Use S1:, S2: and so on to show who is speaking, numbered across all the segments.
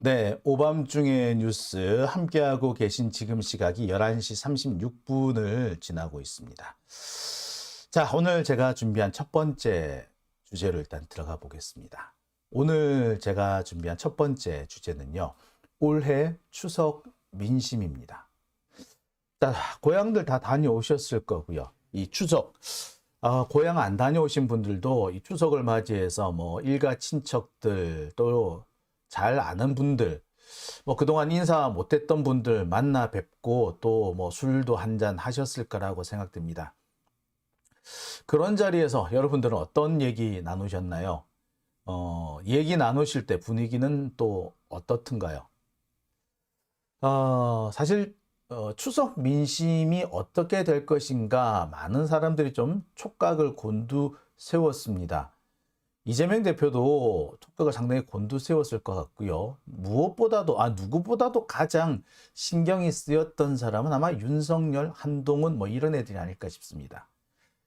S1: 네, 오밤중의 뉴스 함께하고 계신 지금 시각이 11시 36분을 지나고 있습니다. 자, 오늘 제가 준비한 첫 번째 주제로 일단 들어가 보겠습니다. 오늘 제가 준비한 첫 번째 주제는요, 올해 추석 민심입니다. 자, 고향들 다 다녀오셨을 거고요. 이 추석, 고향 안 다녀오신 분들도 이 추석을 맞이해서 뭐 일가 친척들 또 잘 아는 분들, 뭐 그동안 인사 못했던 분들 만나 뵙고 또 뭐 술도 한잔 하셨을 거라고 생각됩니다. 그런 자리에서 여러분들은 어떤 얘기 나누셨나요? 얘기 나누실 때 분위기는 또 어떻든가요? 사실 추석 민심이 어떻게 될 것인가 많은 사람들이 좀 촉각을 곤두세웠습니다. 이재명 대표도 촉각을 상당히 곤두세웠을 것 같고요. 누구보다도 가장 신경이 쓰였던 사람은 아마 윤석열, 한동훈 뭐 이런 애들이 아닐까 싶습니다.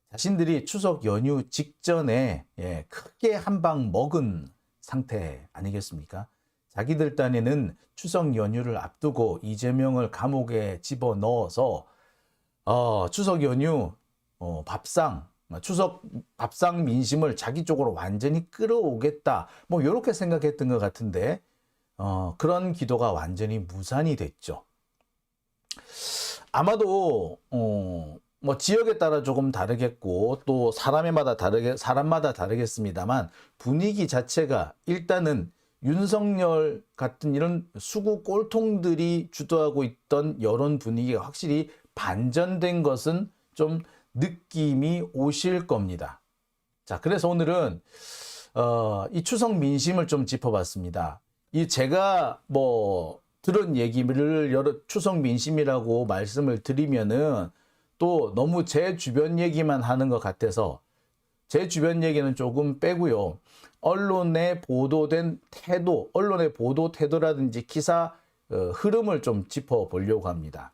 S1: 자신들이 추석 연휴 직전에 크게 한 방 먹은 상태 아니겠습니까? 자기들 딴에는 추석 연휴를 앞두고 이재명을 감옥에 집어넣어서 추석 연휴 추석 밥상 민심을 자기 쪽으로 완전히 끌어오겠다. 뭐 이렇게 생각했던 것 같은데 그런 기도가 완전히 무산이 됐죠. 아마도 뭐 지역에 따라 조금 다르겠고 또 사람마다 다르겠습니다만 분위기 자체가 일단은 윤석열 같은 이런 수구 꼴통들이 주도하고 있던 여론 분위기가 확실히 반전된 것은 좀 느낌이 오실 겁니다. 자, 그래서 오늘은 이 추석 민심을 좀 짚어봤습니다. 이 제가 뭐 들은 얘기를 추석 민심이라고 말씀을 드리면은 또 너무 제 주변 얘기만 하는 것 같아서 제 주변 얘기는 조금 빼고요. 언론의 보도 태도라든지 기사 흐름을 좀 짚어보려고 합니다.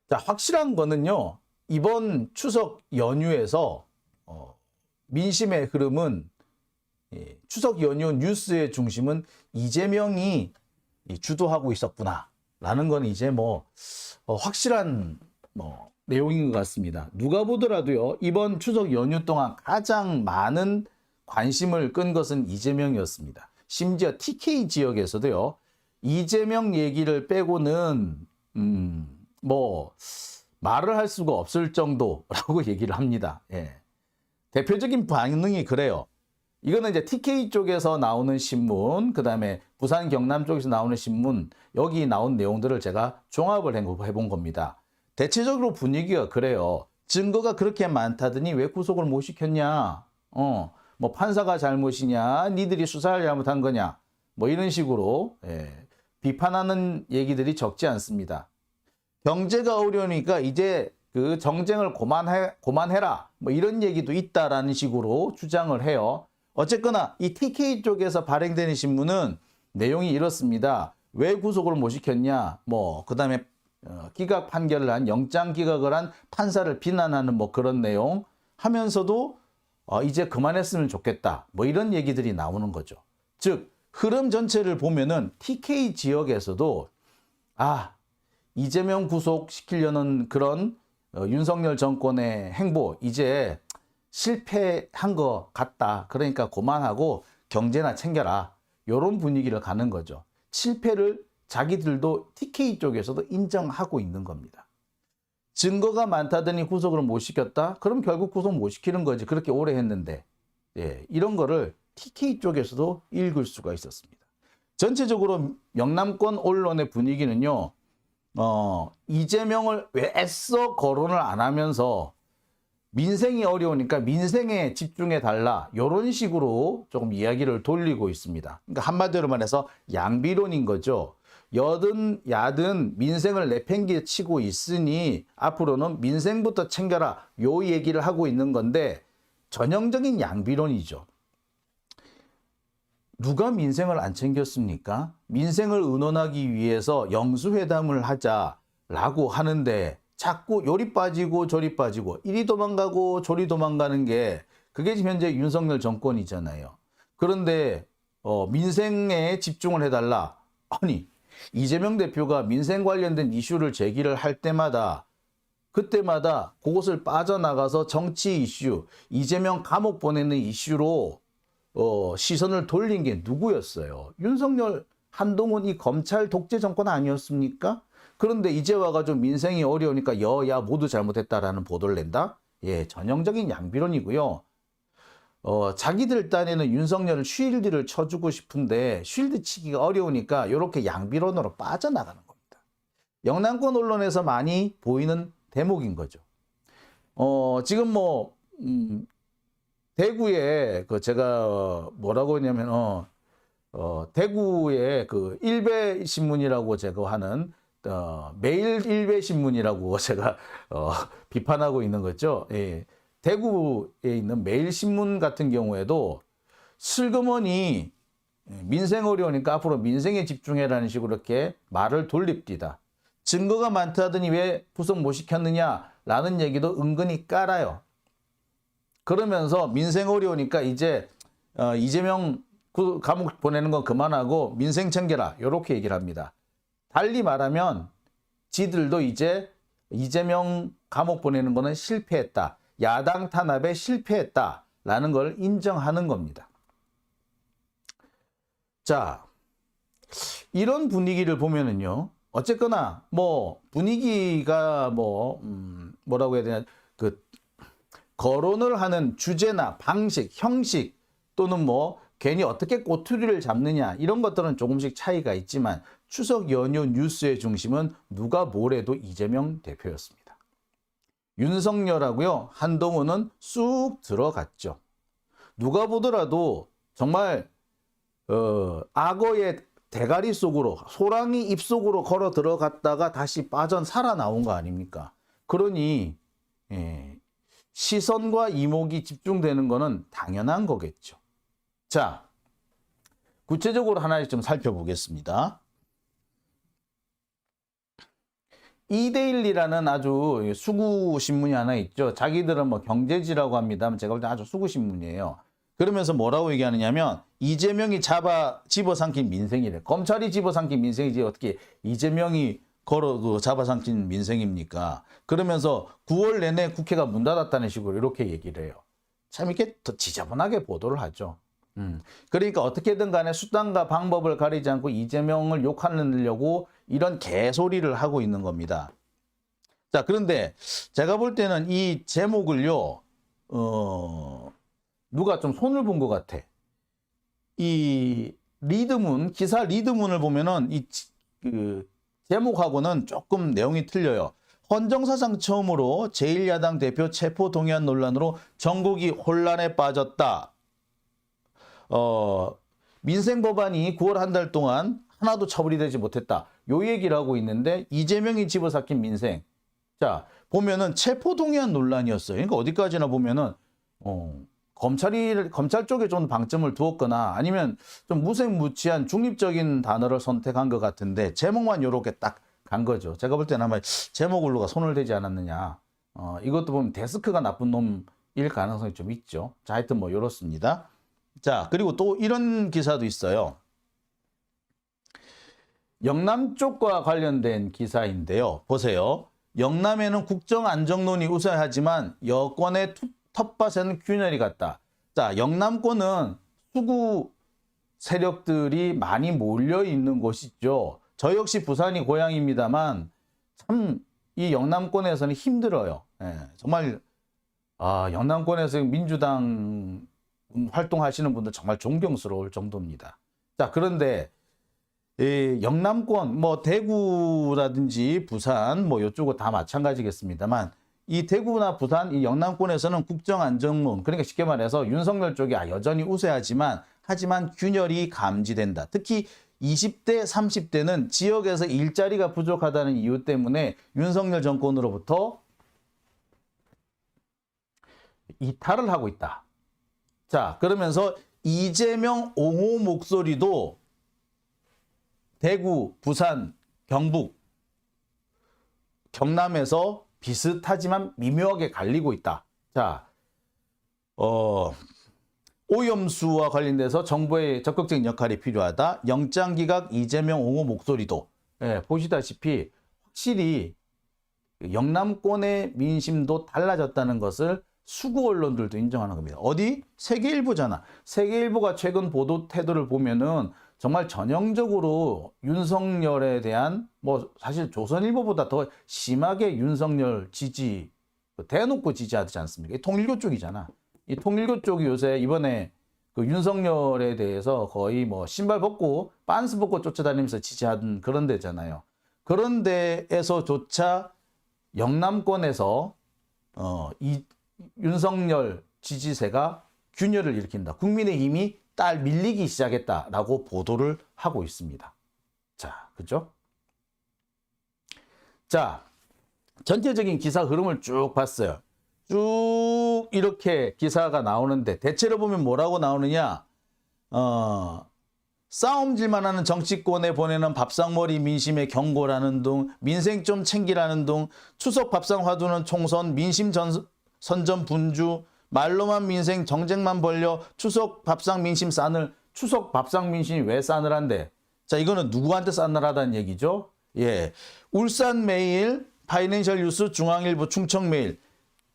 S1: 자, 확실한 거는요. 이번 추석 연휴에서 민심의 흐름은 추석 연휴 뉴스의 중심은 이재명이 주도하고 있었구나라는 건 이제 뭐 확실한 내용인 것 같습니다. 누가 보더라도요 이번 추석 연휴 동안 가장 많은 관심을 끈 것은 이재명이었습니다. 심지어 TK 지역에서도요 이재명 얘기를 빼고는 뭐 말을 할 수가 없을 정도라고 얘기를 합니다. 대표적인 반응이 그래요. 이거는 이제 TK 쪽에서 나오는 신문, 그 다음에 부산 경남 쪽에서 나오는 신문, 여기 나온 내용들을 제가 종합을 해본 겁니다. 대체적으로 분위기가 그래요. 증거가 그렇게 많다더니 왜 구속을 못 시켰냐? 뭐 판사가 잘못이냐? 니들이 수사를 잘못한 거냐? 뭐 이런 식으로 비판하는 얘기들이 적지 않습니다. 경제가 어려우니까 이제 그 정쟁을 고만해라. 뭐 이런 얘기도 있다라는 식으로 주장을 해요. 어쨌거나 이 TK 쪽에서 발행되는 신문은 내용이 이렇습니다. 왜 구속을 못 시켰냐? 뭐 그다음에 기각 판결을 한 영장 기각을 한 판사를 비난하는 뭐 그런 내용 하면서도 이제 그만했으면 좋겠다. 뭐 이런 얘기들이 나오는 거죠. 즉 흐름 전체를 보면은 TK 지역에서도 이재명 구속시키려는 그런 윤석열 정권의 행보 이제 실패한 것 같다. 그러니까 그만하고 경제나 챙겨라. 이런 분위기를 가는 거죠. 실패를 자기들도 TK 쪽에서도 인정하고 있는 겁니다. 증거가 많다더니 구속을 못 시켰다? 그럼 결국 구속 못 시키는 거지. 그렇게 오래 했는데. 이런 거를 TK 쪽에서도 읽을 수가 있었습니다. 전체적으로 영남권 언론의 분위기는요. 이재명을 왜 애써 거론을 안 하면서 민생이 어려우니까 민생에 집중해 달라 이런 식으로 조금 이야기를 돌리고 있습니다. 그러니까 한마디로 말해서 양비론인 거죠. 여든 야든 민생을 내팽개치고 있으니 앞으로는 민생부터 챙겨라 요 얘기를 하고 있는 건데 전형적인 양비론이죠. 누가 민생을 안 챙겼습니까? 민생을 의논하기 위해서 영수회담을 하자라고 하는데 자꾸 요리 빠지고 저리 빠지고 이리 도망가고 저리 도망가는 게 그게 지금 현재 윤석열 정권이잖아요. 그런데 민생에 집중을 해달라. 아니, 이재명 대표가 민생 관련된 이슈를 제기를 할 때마다 그때마다 그것을 빠져나가서 정치 이슈, 이재명 감옥 보내는 이슈로 시선을 돌린 게 누구였어요? 윤석열, 한동훈 이 검찰 독재 정권 아니었습니까? 그런데 이제 와가지고 민생이 어려우니까 여야 모두 잘못했다라는 보도를 낸다? 예, 전형적인 양비론이고요. 자기들 딴에는 윤석열을 쉴드를 쳐주고 싶은데 쉴드 치기가 어려우니까 이렇게 양비론으로 빠져나가는 겁니다. 영남권 언론에서 많이 보이는 대목인 거죠. 지금 뭐 대구에 그 제가 뭐라고 했냐면 대구에 그 일베 신문이라고 제가 하는 매일 일베 신문이라고 제가 비판하고 있는 거죠. 예. 대구에 있는 매일신문 같은 경우에도 슬그머니 민생 어려우니까 앞으로 민생에 집중해라는 식으로 이렇게 말을 돌립디다. 증거가 많다더니 왜 구속 못 시켰느냐라는 얘기도 은근히 깔아요. 그러면서 민생 어려우니까 이제 이재명 감옥 보내는 건 그만하고 민생 챙겨라 이렇게 얘기를 합니다. 달리 말하면 지들도 이제 이재명 감옥 보내는 거는 실패했다. 야당 탄압에 실패했다라는 걸 인정하는 겁니다. 자, 이런 분위기를 보면은요. 어쨌거나 뭐 분위기가 뭐라고 해야 되냐, 그 거론을 하는 주제나 방식, 형식 또는 뭐 괜히 어떻게 꼬투리를 잡느냐 이런 것들은 조금씩 차이가 있지만 추석 연휴 뉴스의 중심은 누가 뭐래도 이재명 대표였습니다. 윤석열하고요, 한동훈은 쑥 들어갔죠. 누가 보더라도 정말 악어의 대가리 속으로, 소랑이 입속으로 걸어 들어갔다가 다시 살아나온 거 아닙니까? 그러니 시선과 이목이 집중되는 거는 당연한 거겠죠. 자, 구체적으로 하나씩 좀 살펴보겠습니다. 이데일리라는 아주 수구 신문이 하나 있죠. 자기들은 뭐 경제지라고 합니다. 제가 볼 때 아주 수구 신문이에요. 그러면서 뭐라고 얘기하느냐면 이재명이 집어삼킨 민생이래. 검찰이 집어삼킨 민생이지 어떻게 이재명이 잡아삼킨 민생입니까? 그러면서 9월 내내 국회가 문 닫았다는 식으로 이렇게 얘기를 해요. 참 이렇게 더 지저분하게 보도를 하죠. 그러니까 어떻게든 간에 수단과 방법을 가리지 않고 이재명을 욕하려고 이런 개소리를 하고 있는 겁니다. 자, 그런데 제가 볼 때는 이 제목을요, 누가 좀 손을 본 것 같아. 이 리드문, 기사 리드문을 보면은 그 제목하고는 조금 내용이 틀려요. 헌정사상 처음으로 제1야당 대표 체포 동의안 논란으로 전국이 혼란에 빠졌다. 민생 법안이 9월 한 달 동안 하나도 처벌이 되지 못했다. 요 얘기를 하고 있는데 이재명이 집어삼킨 민생. 자, 보면은 체포 동의안 논란이었어요. 그러니까 어디까지나 보면은 검찰 쪽에 좀 방점을 두었거나 아니면 좀 무색무취한 중립적인 단어를 선택한 것 같은데 제목만 요렇게 딱 간 거죠. 제가 볼 때는 아마 제목을 누가 손을 대지 않았느냐. 이것도 보면 데스크가 나쁜 놈일 가능성이 좀 있죠. 자, 하여튼 뭐 요렇습니다. 자, 그리고 또 이런 기사도 있어요. 영남 쪽과 관련된 기사인데요. 보세요. 영남에는 국정안정론이 우세하지만 여권의 텃밭에는 균열이 갔다. 자, 영남권은 수구 세력들이 많이 몰려 있는 곳이죠. 저 역시 부산이 고향입니다만 참 이 영남권에서는 힘들어요. 예, 정말 영남권에서 민주당 활동하시는 분들 정말 존경스러울 정도입니다. 자, 그런데 이 영남권 뭐 대구라든지 부산 뭐 이쪽은 다 마찬가지겠습니다만 이 대구나 부산 이 영남권에서는 국정안정론, 그러니까 쉽게 말해서 윤석열 쪽이 여전히 우세하지만 균열이 감지된다. 특히 20대 30대는 지역에서 일자리가 부족하다는 이유 때문에 윤석열 정권으로부터 이탈을 하고 있다. 자, 그러면서 이재명 옹호 목소리도 대구, 부산, 경북, 경남에서 비슷하지만 미묘하게 갈리고 있다. 자, 오염수와 관련돼서 정부의 적극적인 역할이 필요하다. 영장기각 이재명 옹호 목소리도 보시다시피 확실히 영남권의 민심도 달라졌다는 것을 수구 언론들도 인정하는 겁니다. 어디? 세계일보잖아. 세계일보가 최근 보도 태도를 보면은 정말 전형적으로 윤석열에 대한 사실 조선일보보다 더 심하게 윤석열 지지 대놓고 지지하지 않습니까? 통일교 쪽이잖아. 이 통일교 쪽이 요새 이번에 그 윤석열에 대해서 거의 신발 벗고 빤스 벗고 쫓아다니면서 지지하던 그런 데잖아요. 그런 데에서조차 영남권에서 이 윤석열 지지세가 균열을 일으킨다. 국민의힘이 딸 밀리기 시작했다라고 보도를 하고 있습니다. 자, 그죠? 자, 전체적인 기사 흐름을 쭉 봤어요. 쭉 이렇게 기사가 나오는데 대체로 보면 뭐라고 나오느냐? 싸움질만 하는 정치권에 보내는 밥상머리 민심의 경고라는 둥, 민생 좀 챙기라는 둥, 추석 밥상 화두는 총선, 민심 선전 분주, 말로만 민생 정쟁만 벌려 추석 밥상 민심 싸늘. 추석 밥상 민심이 왜 싸늘한데? 자, 이거는 누구한테 싸늘하다는 얘기죠? 예, 울산메일, 파이낸셜 뉴스, 중앙일보, 충청메일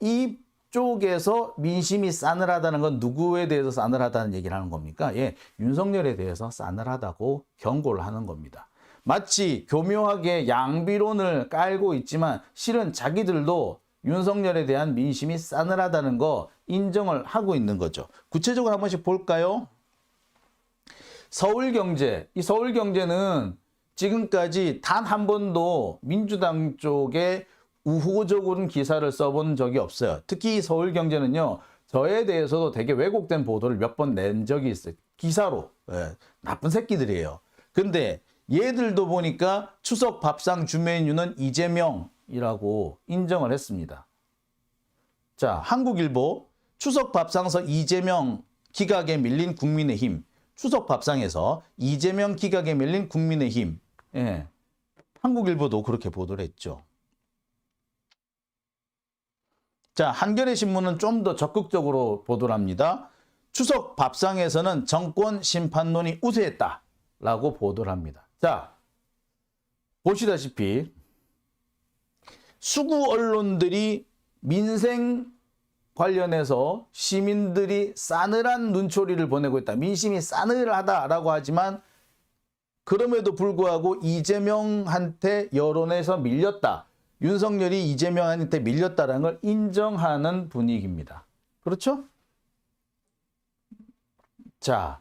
S1: 이쪽에서 민심이 싸늘하다는 건 누구에 대해서 싸늘하다는 얘기를 하는 겁니까? 예, 윤석열에 대해서 싸늘하다고 경고를 하는 겁니다. 마치 교묘하게 양비론을 깔고 있지만 실은 자기들도 윤석열에 대한 민심이 싸늘하다는 거 인정을 하고 있는 거죠. 구체적으로 한 번씩 볼까요? 서울경제. 이 서울경제는 지금까지 단 한 번도 민주당 쪽에 우호적인 기사를 써본 적이 없어요. 특히 서울경제는요, 저에 대해서도 되게 왜곡된 보도를 몇 번 낸 적이 있어요. 기사로. 나쁜 새끼들이에요. 근데 얘들도 보니까 추석 밥상 주 메뉴는 이재명이라고 인정을 했습니다. 자, 한국일보 추석 밥상에서 이재명 기각에 밀린 국민의힘. 추석 밥상에서 이재명 기각에 밀린 국민의힘. 예, 한국일보도 그렇게 보도를 했죠. 자, 한겨레 신문은 좀 더 적극적으로 보도를 합니다. 추석 밥상에서는 정권 심판론이 우세했다라고 보도를 합니다. 자, 보시다시피 수구 언론들이 민생 관련해서 시민들이 싸늘한 눈초리를 보내고 있다. 민심이 싸늘하다라고 하지만 그럼에도 불구하고 이재명한테 여론에서 밀렸다. 윤석열이 이재명한테 밀렸다는 걸 인정하는 분위기입니다. 그렇죠? 자,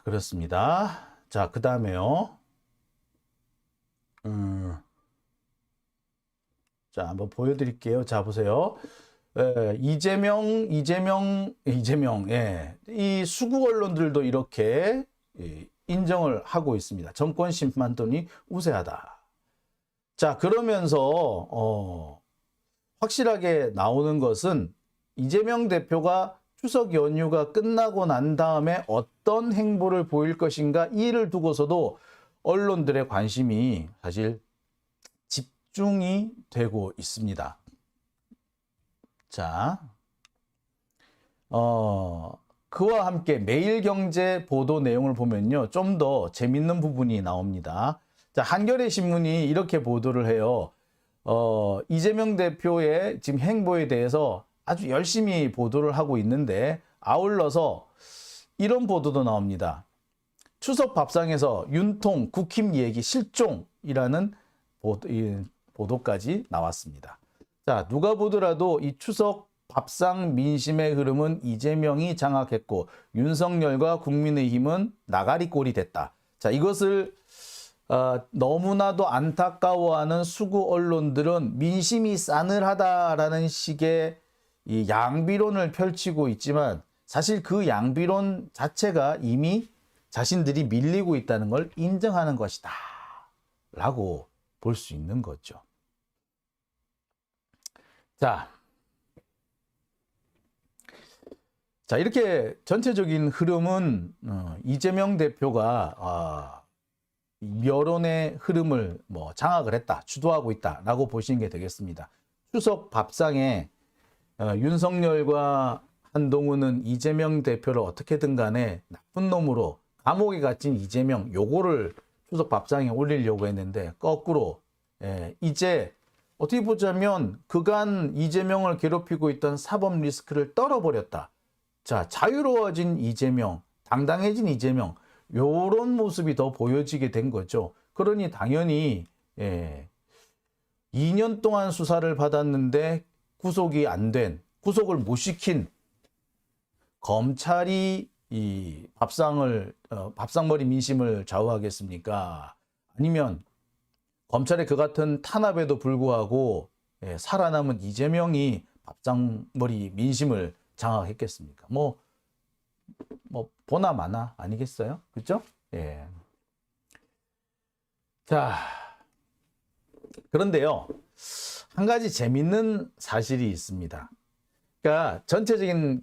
S1: 그렇습니다. 자, 그 다음에요. 자, 한번 보여드릴게요. 자, 보세요. 이재명, 예. 이 수구 언론들도 이렇게 인정을 하고 있습니다. 정권 심판론이 우세하다. 자, 그러면서 확실하게 나오는 것은 이재명 대표가 추석 연휴가 끝나고 난 다음에 어떤 행보를 보일 것인가 이를 두고서도 언론들의 관심이 사실 집중이 되고 있습니다. 자, 그와 함께 매일경제 보도 내용을 보면요, 좀 더 재밌는 부분이 나옵니다. 자, 한겨레 신문이 이렇게 보도를 해요. 이재명 대표의 지금 행보에 대해서 아주 열심히 보도를 하고 있는데 아울러서 이런 보도도 나옵니다. 추석 밥상에서 윤통 국힘 얘기 실종이라는 보도까지 나왔습니다. 자, 누가 보더라도 이 추석 밥상 민심의 흐름은 이재명이 장악했고 윤석열과 국민의힘은 나가리꼴이 됐다. 자, 이것을 너무나도 안타까워하는 수구 언론들은 민심이 싸늘하다라는 식의 이 양비론을 펼치고 있지만 사실 그 양비론 자체가 이미 자신들이 밀리고 있다는 걸 인정하는 것이다 라고 볼 수 있는 거죠. 자, 이렇게 전체적인 흐름은 이재명 대표가 여론의 흐름을 뭐 장악을 했다, 주도하고 있다라고 보시는 게 되겠습니다. 추석 밥상에 윤석열과 한동훈은 이재명 대표를 어떻게든 간에 나쁜 놈으로 감옥에 갇힌 이재명 요거를 추석 밥상에 올리려고 했는데 거꾸로 이제 어떻게 보자면 그간 이재명을 괴롭히고 있던 사법 리스크를 떨어버렸다. 자, 자유로워진 이재명, 당당해진 이재명 요런 모습이 더 보여지게 된 거죠. 그러니 당연히 2년 동안 수사를 받았는데 구속이 안 된, 구속을 못 시킨 검찰이 이 밥상머리 민심을 좌우하겠습니까? 아니면 검찰의 그 같은 탄압에도 불구하고 살아남은 이재명이 밥상머리 민심을 장악했겠습니까? 뭐 보나 마나 아니겠어요? 그죠? 예. 자, 그런데요, 한 가지 재밌는 사실이 있습니다. 그러니까 전체적인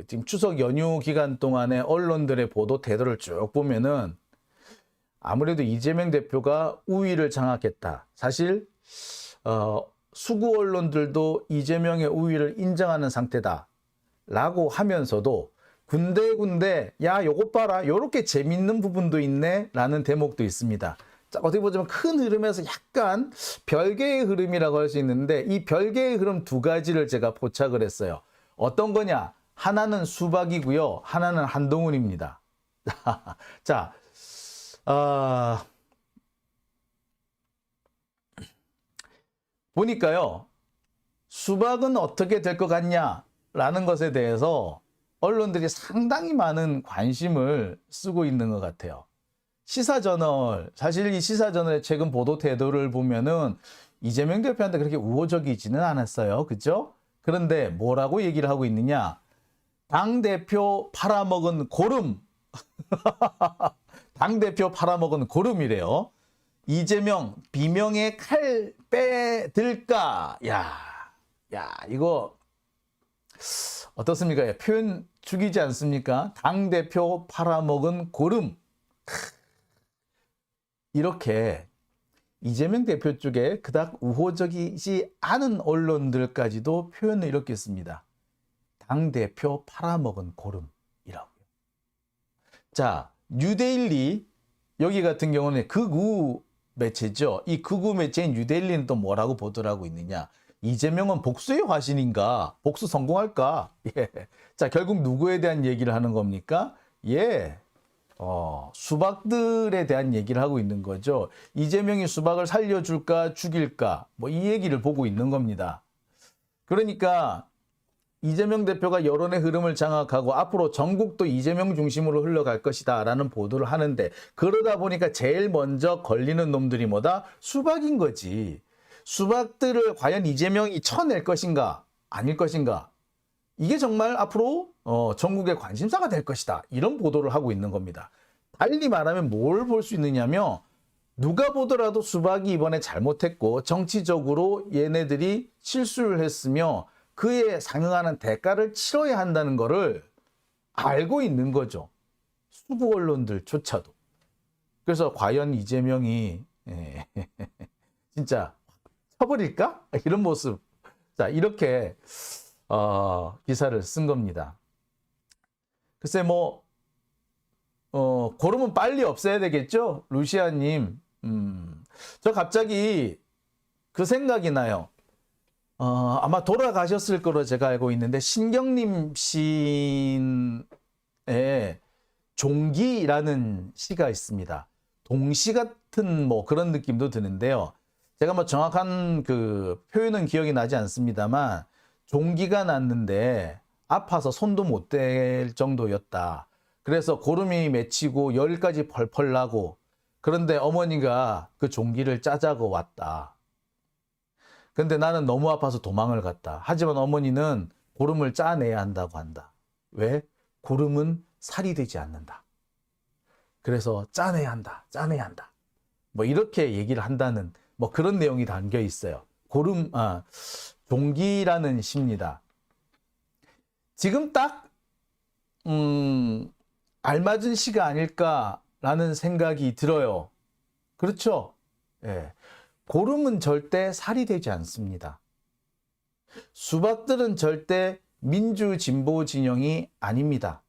S1: 지금 추석 연휴 기간 동안의 언론들의 보도 태도를 쭉 보면은 아무래도 이재명 대표가 우위를 장악했다. 사실 수구 언론들도 이재명의 우위를 인정하는 상태다 라고 하면서도 군데군데 야 요것 봐라 요렇게 재밌는 부분도 있네 라는 대목도 있습니다. 자, 어떻게 보자면 큰 흐름에서 약간 별개의 흐름이라고 할 수 있는데 이 별개의 흐름 두 가지를 제가 포착을 했어요. 어떤 거냐? 하나는 수박이고요. 하나는 한동훈입니다. 자, 보니까요. 수박은 어떻게 될 것 같냐라는 것에 대해서 언론들이 상당히 많은 관심을 쓰고 있는 것 같아요. 시사저널, 사실 이 시사저널의 최근 보도 태도를 보면은 이재명 대표한테 그렇게 우호적이지는 않았어요. 그죠? 그런데 뭐라고 얘기를 하고 있느냐? 당대표 팔아먹은 고름. 당대표 팔아먹은 고름이래요. 이재명 비명의 칼 빼들까? 야, 이거 어떻습니까? 표현 죽이지 않습니까? 당대표 팔아먹은 고름. 이렇게 이재명 대표 쪽에 그닥 우호적이지 않은 언론들까지도 표현을 이렇게 씁니다. 당대표 팔아먹은 고름이라고요. 자, 뉴데일리 여기 같은 경우는 극우 매체죠. 이 극우 매체인 뉴데일리는 또 뭐라고 보도하고 있느냐. 이재명은 복수의 화신인가? 복수 성공할까? 예. 자, 결국 누구에 대한 얘기를 하는 겁니까? 예. 수박들에 대한 얘기를 하고 있는 거죠. 이재명이 수박을 살려줄까 죽일까 뭐 이 얘기를 보고 있는 겁니다. 그러니까 이재명 대표가 여론의 흐름을 장악하고 앞으로 전국도 이재명 중심으로 흘러갈 것이다 라는 보도를 하는데 그러다 보니까 제일 먼저 걸리는 놈들이 뭐다? 수박인 거지. 수박들을 과연 이재명이 쳐낼 것인가 아닐 것인가 이게 정말 앞으로 전국의 관심사가 될 것이다. 이런 보도를 하고 있는 겁니다. 달리 말하면 뭘 볼 수 있느냐면 누가 보더라도 수박이 이번에 잘못했고 정치적으로 얘네들이 실수를 했으며 그에 상응하는 대가를 치러야 한다는 것을 알고 있는 거죠. 수구 언론들조차도. 그래서 과연 이재명이 진짜 쳐버릴까? 이런 모습. 자, 이렇게 기사를 쓴 겁니다. 글쎄 고름은 빨리 없애야 되겠죠? 루시아님. 저 갑자기 그 생각이 나요. 아마 돌아가셨을 거로 제가 알고 있는데 신경림 시인의 종기라는 시가 있습니다. 동시 같은 뭐 그런 느낌도 드는데요. 제가 뭐 정확한 그 표현은 기억이 나지 않습니다만 종기가 났는데 아파서 손도 못 댈 정도였다. 그래서 고름이 맺히고 열까지 펄펄 나고 그런데 어머니가 그 종기를 짜자고 왔다. 근데 나는 너무 아파서 도망을 갔다. 하지만 어머니는 고름을 짜내야 한다고 한다. 왜? 고름은 살이 되지 않는다. 그래서 짜내야 한다. 짜내야 한다. 뭐 이렇게 얘기를 한다는 뭐 그런 내용이 담겨 있어요. 종기라는 시입니다. 지금 딱 알맞은 시가 아닐까 라는 생각이 들어요. 그렇죠? 예. 고름은 절대 살이 되지 않습니다. 수박들은 절대 민주 진보 진영이 아닙니다.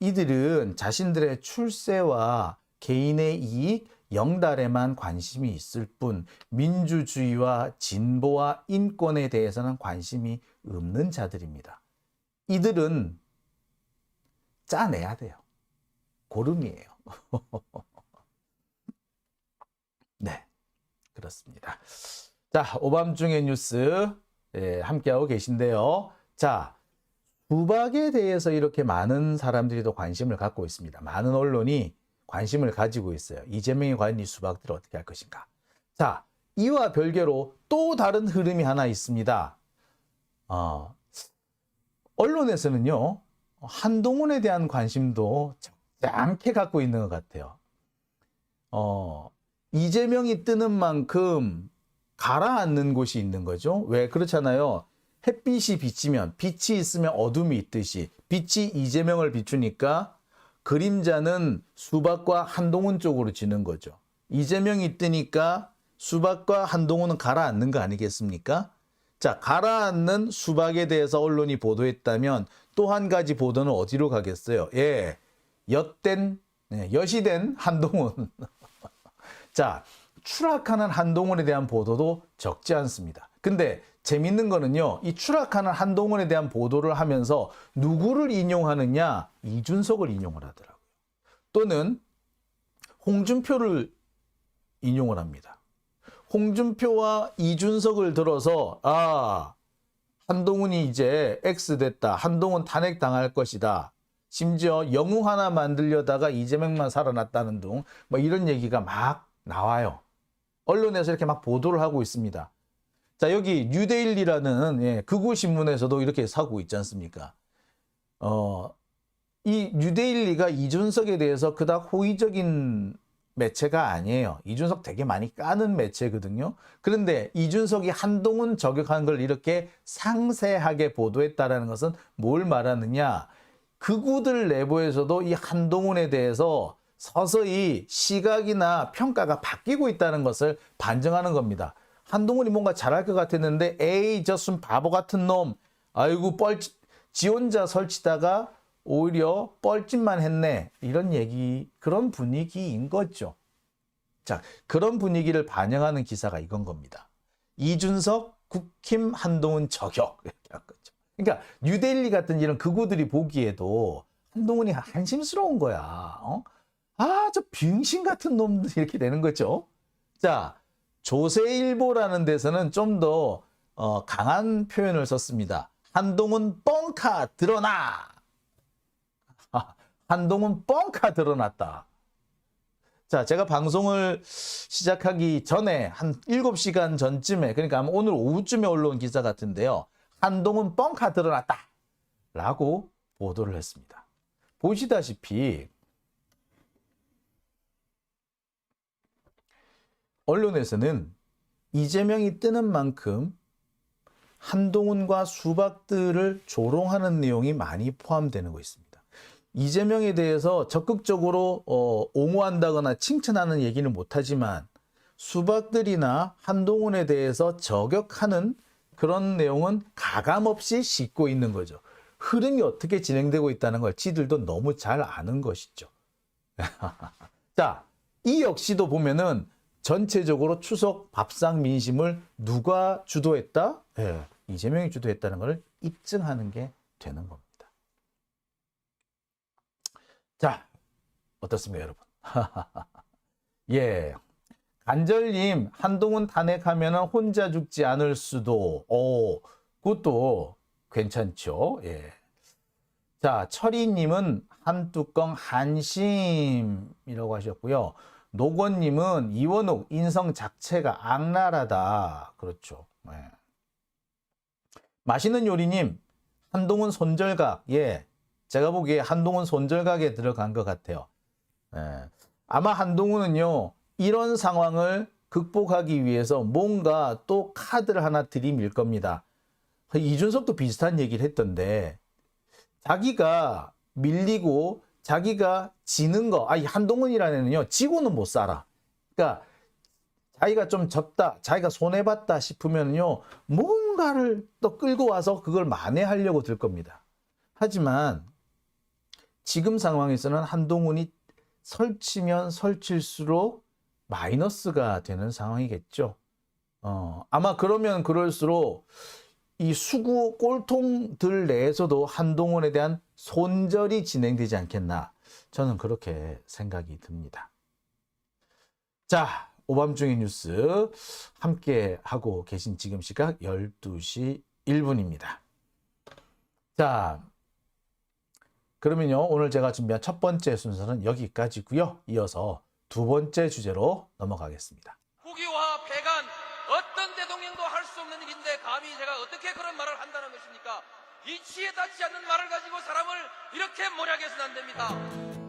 S1: 이들은 자신들의 출세와 개인의 이익, 영달에만 관심이 있을 뿐 민주주의와 진보와 인권에 대해서는 관심이 없는 자들입니다. 이들은 짜내야 돼요. 고름이에요. 네, 그렇습니다. 자, 오밤중의 뉴스 함께하고 계신데요. 자, 수박에 대해서 이렇게 많은 사람들이 또 관심을 갖고 있습니다. 많은 언론이 관심을 가지고 있어요. 이재명이 과연 이 수박들을 어떻게 할 것인가. 자, 이와 별개로 또 다른 흐름이 하나 있습니다. 언론에서는요, 한동훈에 대한 관심도 적잖게 갖고 있는 것 같아요. 이재명이 뜨는 만큼 가라앉는 곳이 있는 거죠. 왜 그렇잖아요. 햇빛이 비치면, 빛이 있으면 어둠이 있듯이 빛이 이재명을 비추니까 그림자는 수박과 한동훈 쪽으로 지는 거죠. 이재명이 뜨니까 수박과 한동훈은 가라앉는 거 아니겠습니까? 자, 가라앉는 수박에 대해서 언론이 보도했다면 또 한 가지 보도는 어디로 가겠어요? 예, 여시된 한동훈. 자, 추락하는 한동훈에 대한 보도도 적지 않습니다. 근데 재밌는 거는요, 이 추락하는 한동훈에 대한 보도를 하면서 누구를 인용하느냐? 이준석을 인용을 하더라고요. 또는 홍준표를 인용을 합니다. 홍준표와 이준석을 들어서 한동훈이 이제 X됐다. 한동훈 탄핵당할 것이다. 심지어 영웅 하나 만들려다가 이재명만 살아났다는 등 뭐 이런 얘기가 막 나와요. 언론에서 이렇게 막 보도를 하고 있습니다. 자, 여기 뉴데일리라는 극우 신문에서도 이렇게 사고 있지 않습니까? 이 뉴데일리가 이준석에 대해서 그닥 호의적인 매체가 아니에요. 이준석 되게 많이 까는 매체거든요. 그런데 이준석이 한동훈 저격한 걸 이렇게 상세하게 보도했다는 것은 뭘 말하느냐? 극우들 내부에서도 이 한동훈에 대해서 서서히 시각이나 평가가 바뀌고 있다는 것을 반증하는 겁니다. 한동훈이 뭔가 잘할 것 같았는데 에이 저 순 바보 같은 놈, 아이고 지 혼자 설치다가 오히려 뻘짓만 했네, 이런 얘기, 그런 분위기인 거죠. 자, 그런 분위기를 반영하는 기사가 이건 겁니다. 이준석 국힘 한동훈 저격, 이렇게 한 거죠. 그러니까 뉴데일리 같은 이런 극우들이 보기에도 한동훈이 한심스러운 거야. 저 빙신 같은 놈들, 이렇게 되는 거죠. 자, 조세일보라는 데서는 좀 더 강한 표현을 썼습니다. 한동훈 뻥카 드러나. 한동훈 뻥카 드러났다. 자, 제가 방송을 시작하기 전에 한 7시간 전쯤에, 그러니까 아마 오늘 오후쯤에 올라온 기사 같은데요. 한동훈 뻥카 드러났다 라고 보도를 했습니다. 보시다시피 언론에서는 이재명이 뜨는 만큼 한동훈과 수박들을 조롱하는 내용이 많이 포함되는 거 있습니다. 이재명에 대해서 적극적으로 옹호한다거나 칭찬하는 얘기는 못하지만 수박들이나 한동훈에 대해서 저격하는 그런 내용은 가감없이 싣고 있는 거죠. 흐름이 어떻게 진행되고 있다는 걸 지들도 너무 잘 아는 것이죠. 자, 이 역시도 보면은 전체적으로 추석 밥상 민심을 누가 주도했다? 이재명이 주도했다는 것을 입증하는 게 되는 겁니다. 자, 어떻습니까, 여러분? 예, 간절님, 한동훈 탄핵하면 혼자 죽지 않을 수도. 그것도 괜찮죠. 예. 자, 철이님은 한 뚜껑 한심이라고 하셨고요. 노건님은 이원욱 인성 자체가 악랄하다. 그렇죠. 예. 맛있는 요리님, 한동훈 손절각. 예, 제가 보기에 한동훈 손절각에 들어간 것 같아요. 예. 아마 한동훈은요, 이런 상황을 극복하기 위해서 뭔가 또 카드를 하나 들이밀 겁니다. 이준석도 비슷한 얘기를 했던데, 자기가 밀리고 자기가 지는 거, 이 한동훈이라는 애는요, 지고는 못 살아. 그러니까 자기가 좀 졌다, 자기가 손해봤다 싶으면요, 뭔가를 또 끌고 와서 그걸 만회하려고 들 겁니다. 하지만 지금 상황에서는 한동훈이 설치면 설칠수록 마이너스가 되는 상황이겠죠. 아마 그러면 그럴수록 이 수구 꼴통들 내에서도 한동훈에 대한 손절이 진행되지 않겠나, 저는 그렇게 생각이 듭니다. 자, 오밤중의 뉴스 함께 하고 계신 지금 시각 12시 1분입니다. 자, 그러면요, 오늘 제가 준비한 첫 번째 순서는 여기까지고요. 이어서 두 번째 주제로 넘어가겠습니다.
S2: 국유화 폐간 어떤 대통령도 할 수 없는 일인데 감히 제가 어떻게 그런 말을 한다는 것입니까? 이치에 닿지 않는 말을 가지고 사람을 이렇게 몰약해서는 안 됩니다.